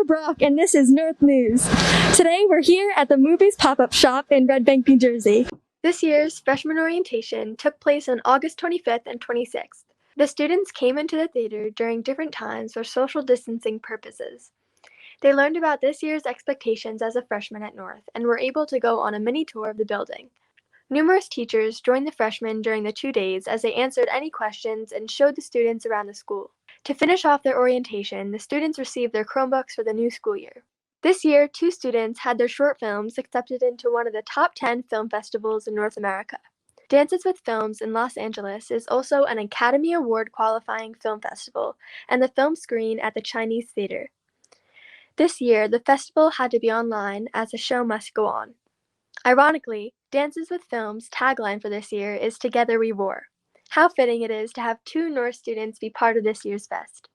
Brock, and this is North News. Today we're here at the Mooby's pop-up shop in Red Bank, New Jersey. This year's freshman orientation took place on August 25th and 26th. The students came into the theater during different times for social distancing purposes. They learned about this year's expectations as a freshman at North and were able to go on a mini tour of the building. Numerous teachers joined the freshmen during the 2 days as they answered any questions and showed the students around the school. To finish off their orientation, the students received their Chromebooks for the new school year. This year, 2 students had their short films accepted into one of the top 10 film festivals in North America. Dances with Films in Los Angeles is also an Academy Award qualifying film festival and the film screen at the Chinese Theater. This year, the festival had to be online as the show must go on. Ironically, Dances with Film's tagline for this year is Together We Roar. How fitting it is to have 2 North students be part of this year's fest.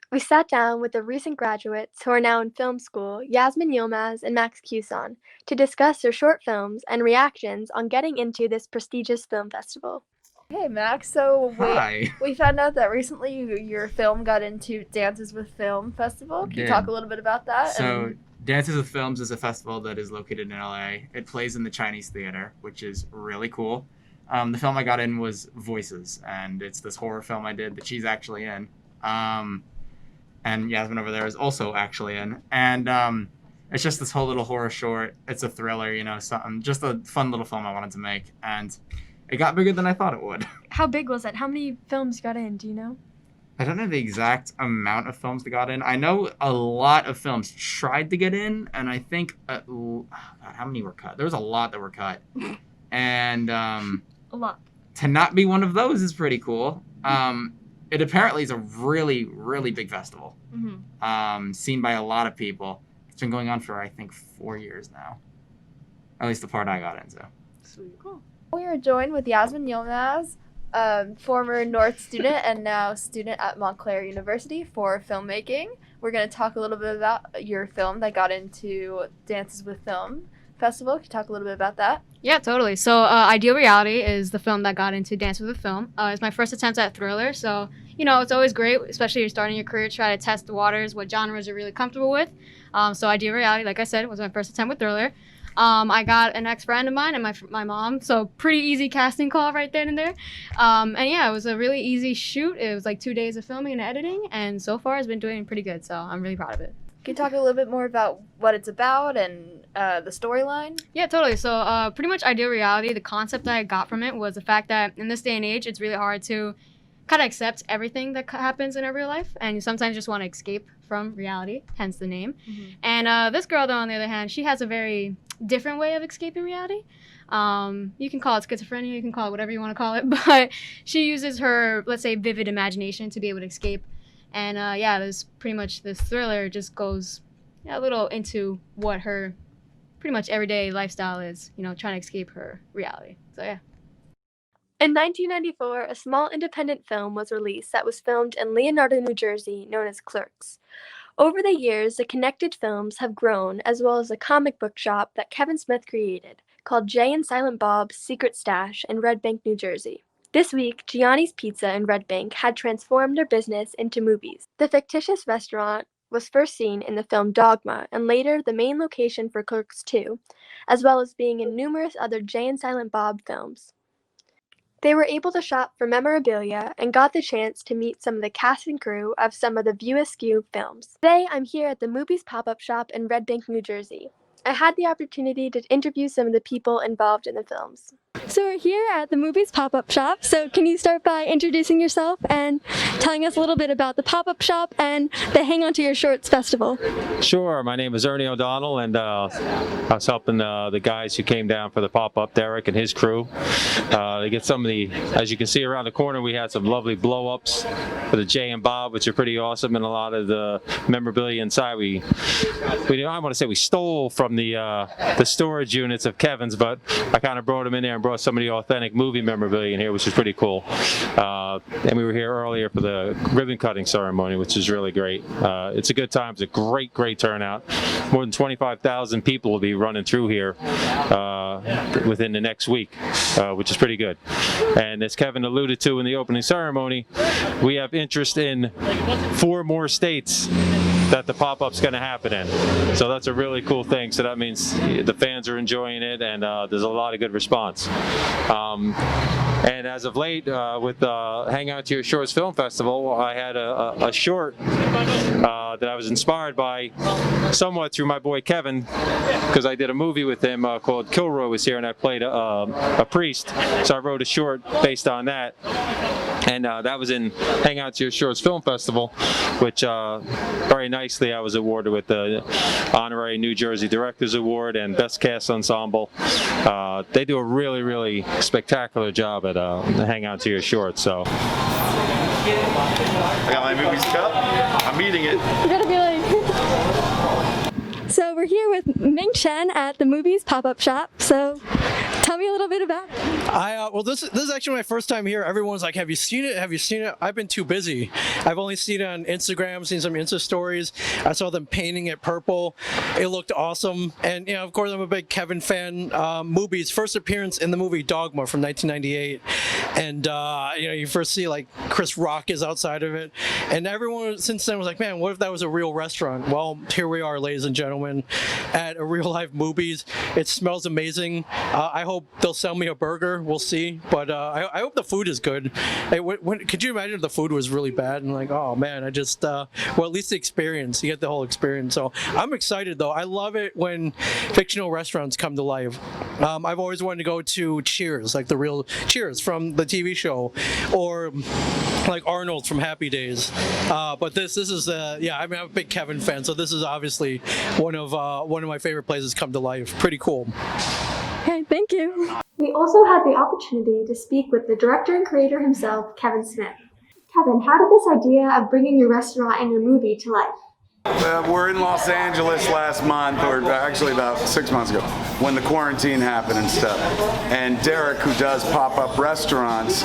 We sat down with the recent graduates who are now in film school, Yasmin Yilmaz and Max Cuson, to discuss their short films and reactions on getting into this prestigious film festival. Hey Max, so Hi. we found out that recently your film got into Dances with Film Festival. Can you talk a little bit about that? So Dances with Films is a festival that is located in LA. It plays in the Chinese Theater, which is really cool. The film I got in was Voices, and it's this horror film I did that she's actually in. And Yasmin over there is also actually in. And it's just this whole little horror short. It's a thriller, something, just a fun little film I wanted to make. And it got bigger than I thought it would. How big was it? How many films got in? Do you know? I don't know the exact amount of films that got in. I know a lot of films tried to get in, and I think, how many were cut? There was a lot that were cut. And a lot. To not be one of those is pretty cool. It apparently is a really, really big festival. Mm-hmm. Seen by a lot of people. It's been going on for, I think, 4 years now. At least the part I got into. Sweet. Cool. We are joined with Yasmin Yilmaz, former North student and now student at Montclair University for filmmaking. We're going to talk a little bit about your film that got into Dances with Film Festival. Can you talk a little bit about that? Yeah, totally. So Ideal Reality is the film that got into Dance with a Film. It's my first attempt at thriller, so it's always great, especially if you're starting your career, try to test the waters, what genres you're really comfortable with. So Ideal Reality, like I said, was my first attempt with thriller. I got an ex-friend of mine and my mom, so pretty easy casting call right then and there. And yeah, it was a really easy shoot. It was like 2 days of filming and editing, and so far it's been doing pretty good, so I'm really proud of it. Can you talk a little bit more about what it's about and the storyline? Yeah, totally. So pretty much Ideal Reality, the concept that I got from it was the fact that in this day and age, it's really hard to kind of accept everything that happens in our real life, and you sometimes just want to escape from reality, hence the name. Mm-hmm. And this girl, though, on the other hand, she has a very different way of escaping reality. You can call it schizophrenia, you can call it whatever you want to call it, but she uses her, let's say, vivid imagination to be able to escape. And yeah, there's pretty much this thriller just goes a little into what her pretty much everyday lifestyle is, trying to escape her reality. So yeah. In 1994, a small independent film was released that was filmed in Leonardo, New Jersey, known as Clerks. Over the years, the connected films have grown, as well as a comic book shop that Kevin Smith created, called Jay and Silent Bob's Secret Stash in Red Bank, New Jersey. This week, Gianni's Pizza in Red Bank had transformed their business into Mooby's. The fictitious restaurant was first seen in the film Dogma, and later the main location for Clerks 2, as well as being in numerous other Jay and Silent Bob films. They were able to shop for memorabilia and got the chance to meet some of the cast and crew of some of the View Askew films. Today, I'm here at the Mooby's pop-up shop in Red Bank, New Jersey. I had the opportunity to interview some of the people involved in the films. So we're here at the Mooby's pop-up shop, so can you start by introducing yourself and telling us a little bit about the pop-up shop and the Hang On to Your Shorts festival? Sure, my name is Ernie O'Donnell, and I was helping the guys who came down for the pop-up, Derek and his crew. They get some of the, as you can see around the corner, we had some lovely blow-ups for the Jay and Bob, which are pretty awesome, and a lot of the memorabilia inside we I want to say we stole from the storage units of Kevin's, but I kind of brought them in there and brought some of the authentic movie memorabilia in here, which is pretty cool. And we were here earlier for the ribbon cutting ceremony, which is really great. It's a good time. It's a great turnout. More than 25,000 people will be running through here within the next week, which is pretty good. And as Kevin alluded to in the opening ceremony, we have interest in 4 more states that the pop-up's going to happen in. So that's a really cool thing. So that means the fans are enjoying it, and there's a lot of good response. And as of late, with Hang Out to Your Shorts Film Festival, I had a short that I was inspired by somewhat through my boy Kevin, because I did a movie with him called Kilroy Was Here, and I played a priest. So I wrote a short based on that. And that was in Hang Out to Your Shorts Film Festival, which very nicely I was awarded with the Honorary New Jersey Directors Award and Best Cast Ensemble. They do a really, really spectacular job at Hang Out to Your Shorts. So I got my Mooby's cup. I'm eating it. You gotta be like. So we're here with Ming Chen at the Mooby's pop-up shop. So tell me a little bit about it. Well, this is actually my first time here. Everyone's like, "Have you seen it? Have you seen it?" I've been too busy. I've only seen it on Instagram, seen some Insta stories. I saw them painting it purple. It looked awesome, and of course, I'm a big Kevin fan. Mooby's first appearance in the movie Dogma from 1998, and you first see like Chris Rock is outside of it, and everyone since then was like, "Man, what if that was a real restaurant?" Well, here we are, ladies and gentlemen, at a real life Mooby's. It smells amazing. I hope they'll sell me a burger. We'll see, but I hope the food is good. Hey, could you imagine if the food was really bad and like, oh man, I just well, at least the experience. You get the whole experience. So I'm excited though. I love it when fictional restaurants come to life. I've always wanted to go to Cheers, like the real Cheers from the TV show, or like Arnold's from Happy Days. But this is yeah. I mean, I'm a big Kevin fan, so this is obviously one of my favorite places come to life. Pretty cool. Okay, thank you. We also had the opportunity to speak with the director and creator himself, Kevin Smith. Kevin, how did this idea of bringing your restaurant and your movie to life? We're in Los Angeles last month, or actually about 6 months ago, when the quarantine happened and stuff. And Derek, who does pop-up restaurants,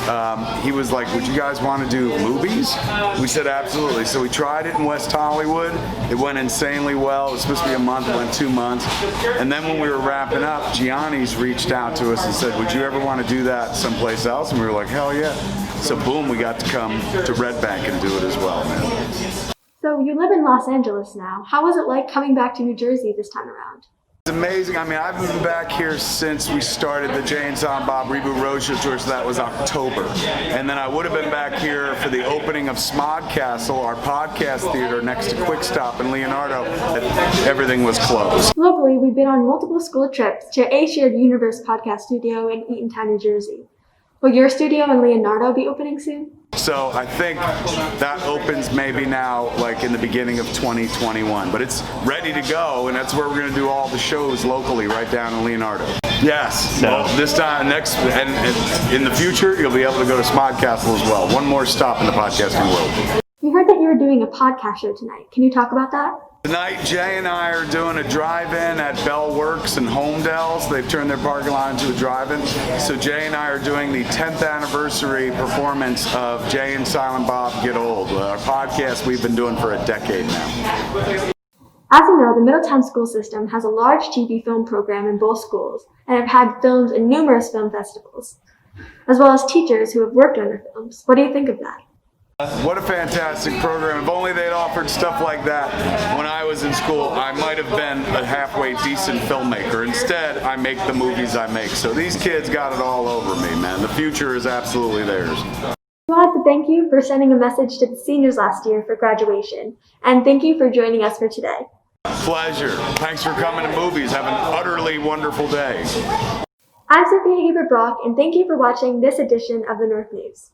he was like, "Would you guys want to do movies?" We said absolutely. So we tried it in West Hollywood. It went insanely well. It was supposed to be a month, it went 2 months. And then when we were wrapping up, Gianni's reached out to us and said, "Would you ever want to do that someplace else?" And we were like, "Hell yeah." So boom, we got to come to Red Bank and do it as well, man. So you live in Los Angeles now. How was it like coming back to New Jersey this time around? It's amazing. I mean, I've been back here since we started the Jay and Silent Bob Reboot Roadshow tour, so that was October. And then I would have been back here for the opening of Smodcastle, our podcast theater next to Quick Stop in Leonardo. Everything was closed. Locally, we've been on multiple school trips to A Shared Universe podcast studio in Eatontown, New Jersey. Will your studio in Leonardo be opening soon? So I think that opens maybe now, like in the beginning of 2021. But it's ready to go, and that's where we're going to do all the shows locally, right down in Leonardo. Yes. Well, this time, and in the future, you'll be able to go to Smodcastle as well. One more stop in the podcasting world. We heard that you were doing a podcast show tonight. Can you talk about that? Tonight, Jay and I are doing a drive-in at Bell Works in Homedale. They've turned their parking lot into a drive-in. So Jay and I are doing the 10th anniversary performance of Jay and Silent Bob Get Old, our podcast we've been doing for a decade now. As you know, the Middletown school system has a large TV film program in both schools and have had films in numerous film festivals, as well as teachers who have worked on their films. What do you think of that? What a fantastic program. If only they'd offered stuff like that when I was in school, I might have been a halfway decent filmmaker. Instead, I make the movies I make. So these kids got it all over me, man. The future is absolutely theirs. I wanted to thank you for sending a message to the seniors last year for graduation, and thank you for joining us for today. Pleasure. Thanks for coming to Movies. Have an utterly wonderful day. I'm Sophia Hebert-Brock, and thank you for watching this edition of the North News.